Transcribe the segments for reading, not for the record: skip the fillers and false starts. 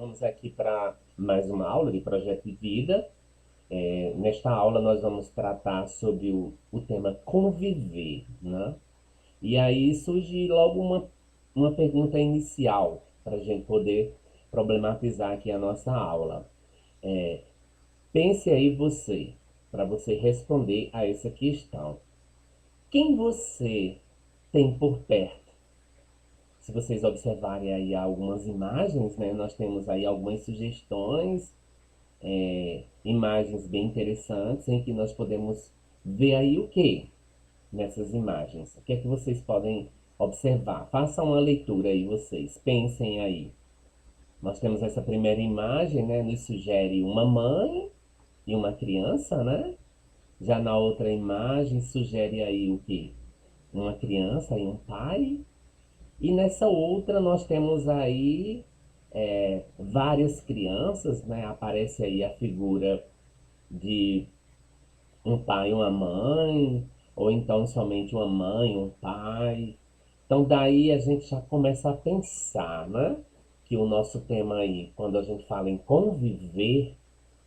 Vamos aqui para mais uma aula de projeto de vida. Nesta aula nós vamos tratar sobre o tema conviver, né? E aí surge logo uma pergunta inicial para a gente poder problematizar aqui a nossa aula. Pense aí você, para você responder a essa questão. Quem você tem por perto? Se vocês observarem aí algumas imagens, né, nós temos aí algumas sugestões, imagens bem interessantes em que nós podemos ver aí o que nessas imagens. O que é que vocês podem observar? Façam uma leitura aí vocês, pensem aí. Nós temos essa primeira imagem, né, nos sugere uma mãe e uma criança, né? Já na outra imagem sugere aí o que? Uma criança e um pai. E nessa outra nós temos aí várias crianças, né? Aparece aí a figura de um pai e uma mãe, ou então somente uma mãe, um pai. Então daí a gente já começa a pensar, né? Que o nosso tema aí, quando a gente fala em conviver,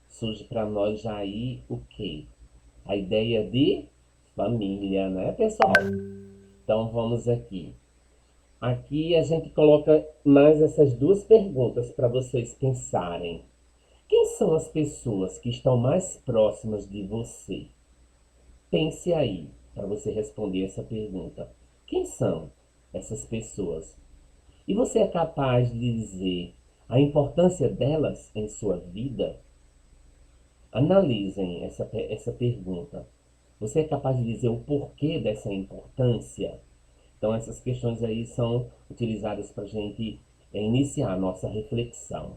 surge para nós já aí o quê? A ideia de família, né, pessoal? Então vamos aqui. Aqui a gente coloca mais essas duas perguntas para vocês pensarem. Quem são as pessoas que estão mais próximas de você? Pense aí para você responder essa pergunta. Quem são essas pessoas? E você é capaz de dizer a importância delas em sua vida? Analisem essa pergunta. Você é capaz de dizer o porquê dessa importância? Então, essas questões aí são utilizadas para a gente iniciar a nossa reflexão.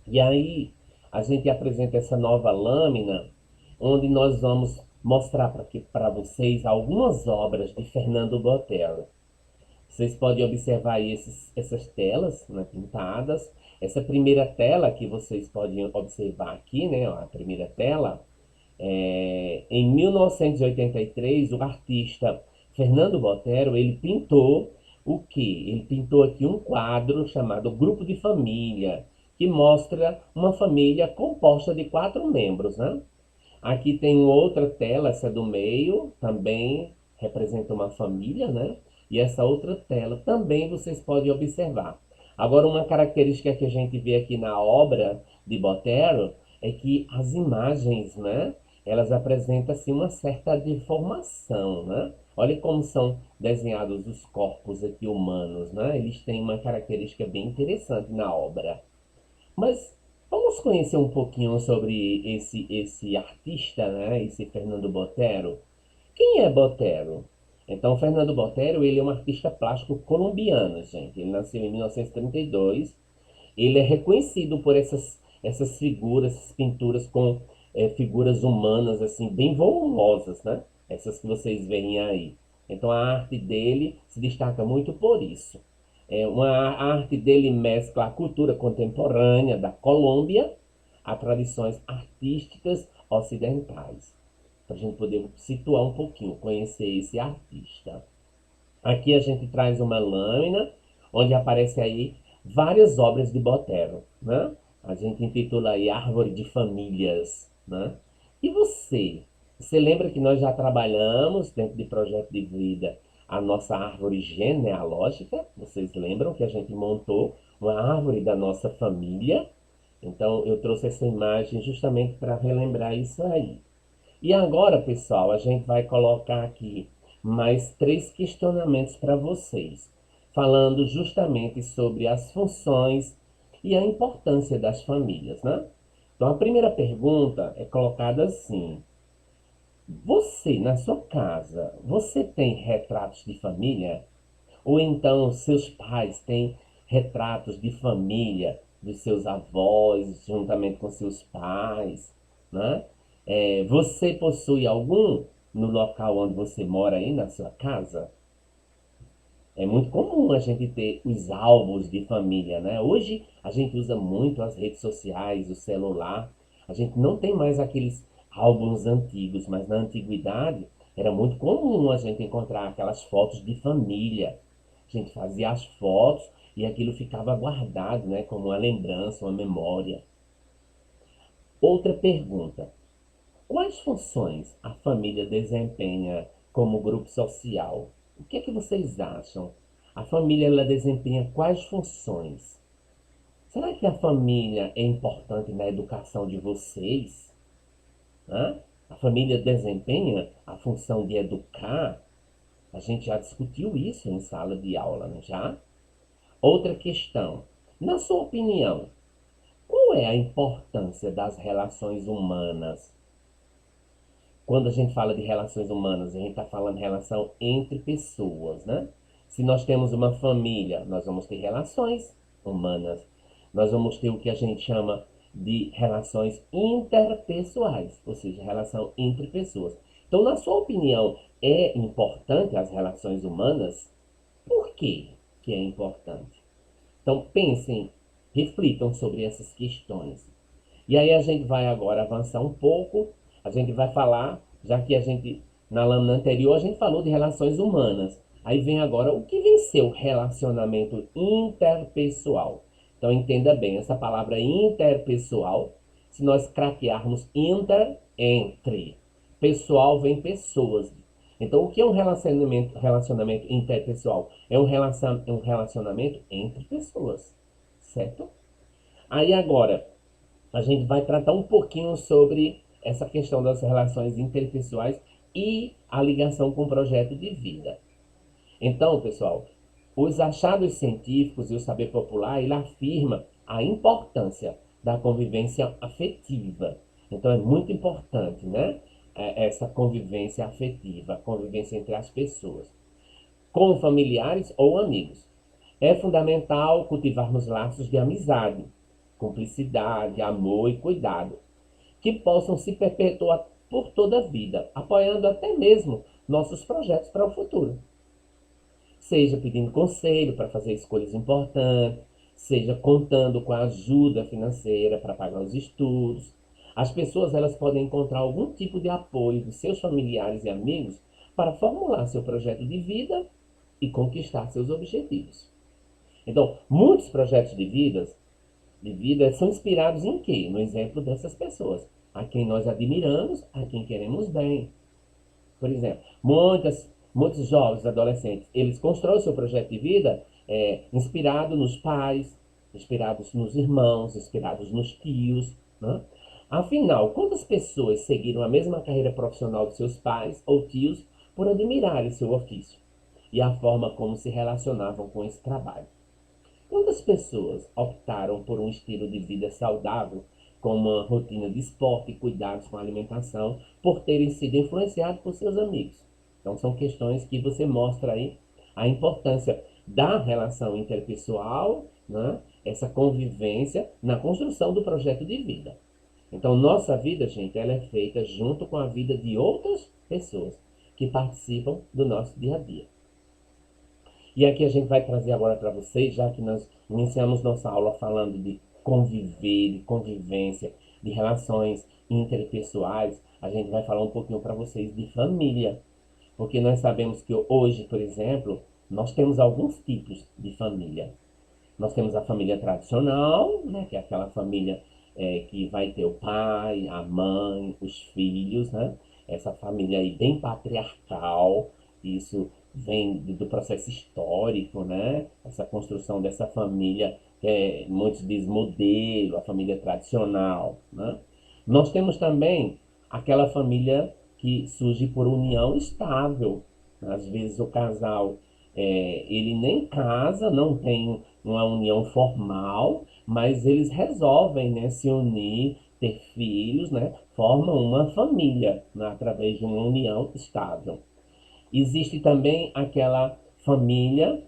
E aí, a gente apresenta essa nova lâmina, onde nós vamos mostrar para vocês algumas obras de Fernando Botero. Vocês podem observar aí essas telas, né, pintadas. Essa primeira tela que vocês podem observar aqui, né, ó, a primeira tela, em 1983, o artista Fernando Botero, ele pintou o quê? Ele pintou aqui um quadro chamado Grupo de Família, que mostra uma família composta de 4 membros, né? Aqui tem outra tela, essa do meio, também representa uma família, né? E essa outra tela também vocês podem observar. Agora, uma característica que a gente vê aqui na obra de Botero é que as imagens, né? Elas apresentam assim uma certa deformação, né? Olha como são desenhados os corpos aqui humanos, né? Eles têm uma característica bem interessante na obra. Mas vamos conhecer um pouquinho sobre esse artista, né? Esse Fernando Botero. Quem é Botero? Então, Fernando Botero, ele é um artista plástico colombiano, gente. Ele nasceu em 1932. Ele é reconhecido por essas figuras, essas pinturas com figuras humanas, assim, bem volumosas, né? Essas que vocês veem aí. Então, a arte dele se destaca muito por isso. A arte dele mescla a cultura contemporânea da Colômbia a tradições artísticas ocidentais. Para a gente poder situar um pouquinho, conhecer esse artista. Aqui a gente traz uma lâmina onde aparece aí várias obras de Botero, né? A gente intitula aí Árvore de Famílias, né? E você? Você lembra que nós já trabalhamos dentro de projeto de vida a nossa árvore genealógica? Vocês lembram que a gente montou uma árvore da nossa família? Então eu trouxe essa imagem justamente para relembrar isso aí. E agora, pessoal, a gente vai colocar aqui mais 3 questionamentos para vocês, falando justamente sobre as funções e a importância das famílias, né? Então, a primeira pergunta é colocada assim: você, na sua casa, você tem retratos de família? Ou então seus pais têm retratos de família dos seus avós, juntamente com seus pais, né? Você possui algum no local onde você mora aí na sua casa? É muito comum a gente ter os álbuns de família, né? Hoje a gente usa muito as redes sociais, o celular. A gente não tem mais aqueles álbuns antigos, mas na antiguidade era muito comum a gente encontrar aquelas fotos de família. A gente fazia as fotos e aquilo ficava guardado, né, como uma lembrança, uma memória. Outra pergunta: quais funções a família desempenha como grupo social? O que é que vocês acham? A família ela desempenha quais funções? Será que a família é importante na educação de vocês? Hã? A família desempenha a função de educar? A gente já discutiu isso em sala de aula, não já? Outra questão. Na sua opinião, qual é a importância das relações humanas? Quando a gente fala de relações humanas, a gente está falando de relação entre pessoas, né? Se nós temos uma família, nós vamos ter relações humanas. Nós vamos ter o que a gente chama de relações interpessoais, ou seja, relação entre pessoas. Então, na sua opinião, é importante as relações humanas? Por que que é importante? Então, pensem, reflitam sobre essas questões. E aí a gente vai agora avançar um pouco, a gente vai falar, já que a gente, na lâmina anterior, a gente falou de relações humanas. Aí vem agora o que vem ser o relacionamento interpessoal. Então entenda bem, essa palavra interpessoal, se nós craquearmos inter, entre. Pessoal vem pessoas. Então o que é um relacionamento interpessoal? É um relacionamento entre pessoas, certo? Aí agora, a gente vai tratar um pouquinho sobre essa questão das relações interpessoais e a ligação com o projeto de vida. Então, pessoal, os achados científicos e o saber popular, ele afirma a importância da convivência afetiva. Então, é muito importante, né? Essa convivência afetiva, a convivência entre as pessoas, com familiares ou amigos. É fundamental cultivarmos laços de amizade, cumplicidade, amor e cuidado, que possam se perpetuar por toda a vida, apoiando até mesmo nossos projetos para o futuro. Seja pedindo conselho para fazer escolhas importantes, seja contando com a ajuda financeira para pagar os estudos. As pessoas elas podem encontrar algum tipo de apoio de seus familiares e amigos para formular seu projeto de vida e conquistar seus objetivos. Então, muitos projetos de vida são inspirados em quê? No exemplo dessas pessoas, a quem nós admiramos, a quem queremos bem. Por exemplo, muitos jovens, adolescentes, eles constroem seu projeto de vida inspirado nos pais, inspirados nos irmãos, inspirados nos tios, né? Afinal, quantas pessoas seguiram a mesma carreira profissional de seus pais ou tios por admirarem seu ofício e a forma como se relacionavam com esse trabalho? Quantas pessoas optaram por um estilo de vida saudável, com uma rotina de esporte e cuidados com a alimentação, por terem sido influenciados por seus amigos? Então, são questões que você mostra aí a importância da relação interpessoal, né? Essa convivência na construção do projeto de vida. Então, nossa vida, gente, ela é feita junto com a vida de outras pessoas que participam do nosso dia a dia. E aqui a gente vai trazer agora para vocês, já que nós iniciamos nossa aula falando de conviver, de convivência, de relações interpessoais, a gente vai falar um pouquinho para vocês de família. Porque nós sabemos que hoje, por exemplo, nós temos alguns tipos de família. Nós temos a família tradicional, né, que é aquela família que vai ter o pai, a mãe, os filhos, né? Essa família aí bem patriarcal, isso vem do processo histórico, né? Essa construção dessa família, que muitos dizem modelo, a família tradicional, né? Nós temos também aquela família que surge por união estável. Às vezes o casal ele nem casa, não tem uma união formal, mas eles resolvem, né, se unir, ter filhos, né, formam uma família, né, através de uma união estável. Existe também aquela família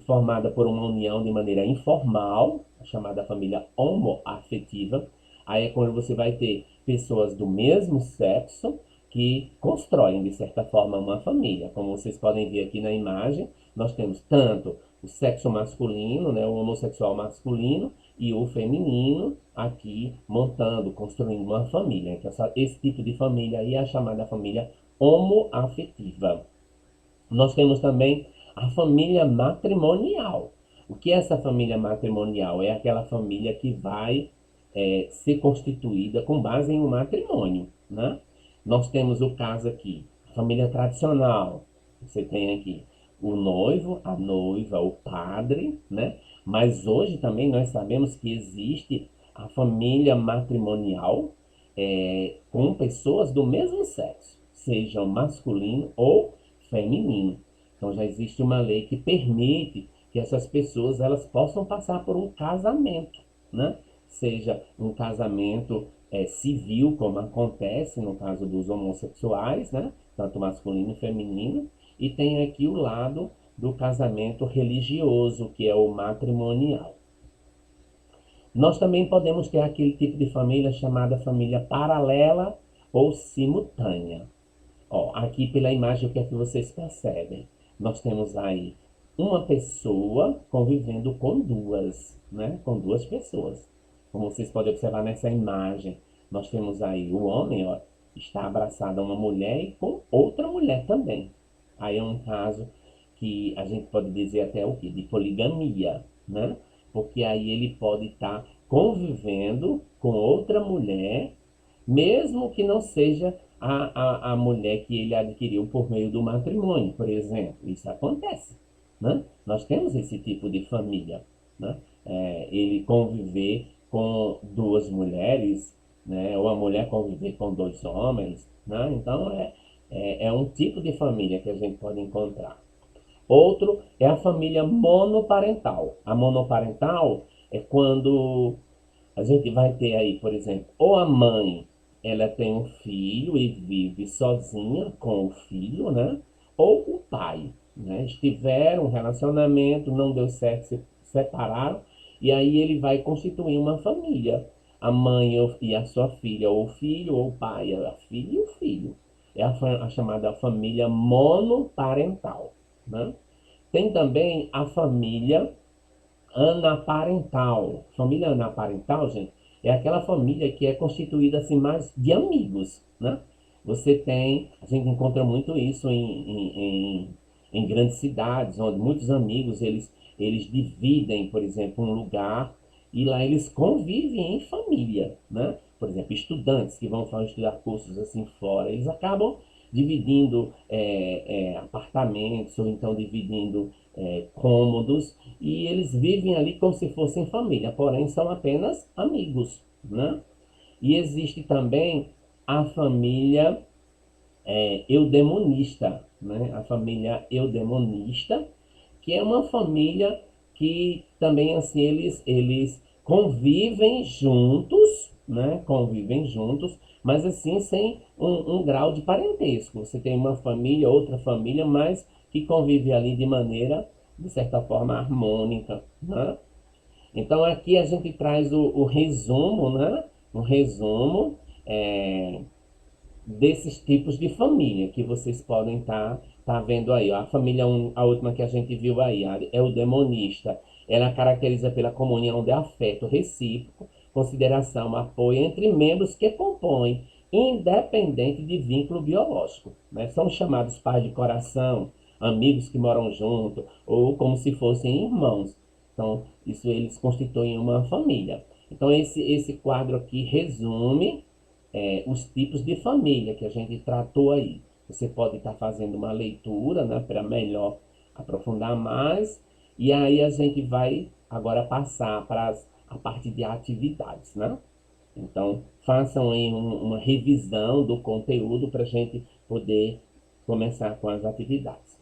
formada por uma união de maneira informal, chamada família homoafetiva. Aí é quando você vai ter pessoas do mesmo sexo que constroem, de certa forma, uma família. Como vocês podem ver aqui na imagem, nós temos tanto o sexo masculino, né, o homossexual masculino, e o feminino aqui montando, construindo uma família. Então, esse tipo de família aí é a chamada família homoafetiva. Nós temos também a família matrimonial. O que é essa família matrimonial? É aquela família que vai ser constituída com base em um matrimônio, né? Nós temos o caso aqui, a família tradicional. Você tem aqui o noivo, a noiva, o padre, né? Mas hoje também nós sabemos que existe a família matrimonial com pessoas do mesmo sexo, sejam masculino ou feminino. Então já existe uma lei que permite que essas pessoas elas possam passar por um casamento, né? Seja um casamento civil, como acontece no caso dos homossexuais, né? Tanto masculino e feminino, e tem aqui o lado do casamento religioso, que é o matrimonial. Nós também podemos ter aquele tipo de família chamada família paralela ou simultânea. Ó, aqui pela imagem, o que é que vocês percebem? Nós temos aí uma pessoa convivendo com duas, né? Com duas pessoas. Como vocês podem observar nessa imagem, nós temos aí o homem, ó, está abraçado a uma mulher e com outra mulher também. Aí é um caso que a gente pode dizer até o quê? De poligamia, né? Porque aí ele pode estar convivendo com outra mulher, mesmo que não seja a mulher que ele adquiriu por meio do matrimônio, por exemplo. Isso acontece, né? Nós temos esse tipo de família, né? Ele conviver com duas mulheres, né? Ou a mulher conviver com dois homens, né? Então é um tipo de família que a gente pode encontrar. Outro é a família monoparental. A monoparental é quando a gente vai ter aí, por exemplo, ou a mãe, ela tem um filho e vive sozinha com o filho, né? Ou o pai, né? Estiveram um relacionamento, não deu certo, se separaram, e aí ele vai constituir uma família. A mãe e a sua filha, ou o filho, ou o pai, a filha e o filho. É a chamada família monoparental, né? Tem também a família anaparental. Família anaparental, gente, é aquela família que é constituída assim mais de amigos, né? Você tem, a gente encontra muito isso em grandes cidades, onde muitos amigos eles dividem, por exemplo, um lugar e lá eles convivem em família, né? Por exemplo, estudantes que vão estudar cursos assim fora, eles acabam dividindo apartamentos ou então dividindo cômodos e eles vivem ali como se fossem família, porém são apenas amigos, né? E existe também a família eudemonista, né? A família eudemonista, que é uma família que também assim eles convivem juntos, né? Convivem juntos, mas assim sem um grau de parentesco. Você tem uma família, outra família, mas que convive ali de maneira, de certa forma, harmônica, né? Então aqui a gente traz o resumo, né? Um resumo desses tipos de família que vocês podem tá vendo aí. Ó. A família, a última que a gente viu aí, é o demonista. Ela caracteriza pela comunhão de afeto recíproco, consideração, apoio entre membros que compõem, independente de vínculo biológico. Né? São chamados pais de coração, amigos que moram junto, ou como se fossem irmãos. Então, isso eles constituem uma família. Então, esse quadro aqui resume os tipos de família que a gente tratou aí. Você pode estar fazendo uma leitura, né, para melhor aprofundar mais. E aí a gente vai agora passar para a parte de atividades, né? Então, façam aí uma revisão do conteúdo para a gente poder começar com as atividades.